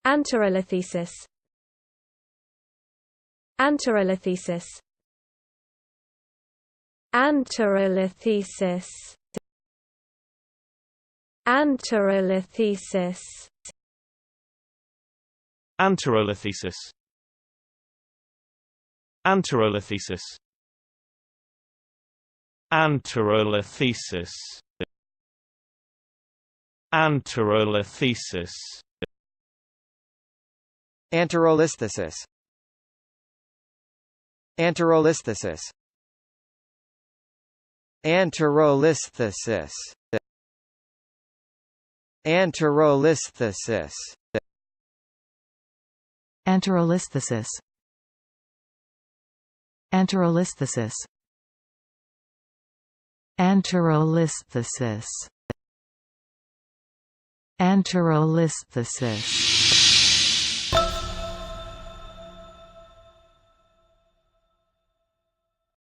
Anterolisthesis. Anterolisthesis. Anterolisthesis. Anterolisthesis. Anterolisthesis. Anterolisthesis. Anterolisthesis. Anterolisthesis. Anterolisthesis. Anterolisthesis. Anterolisthesis. Anterolisthesis. Anterolisthesis. Anterolisthesis. Anterolisthesis. Anterolisthesis.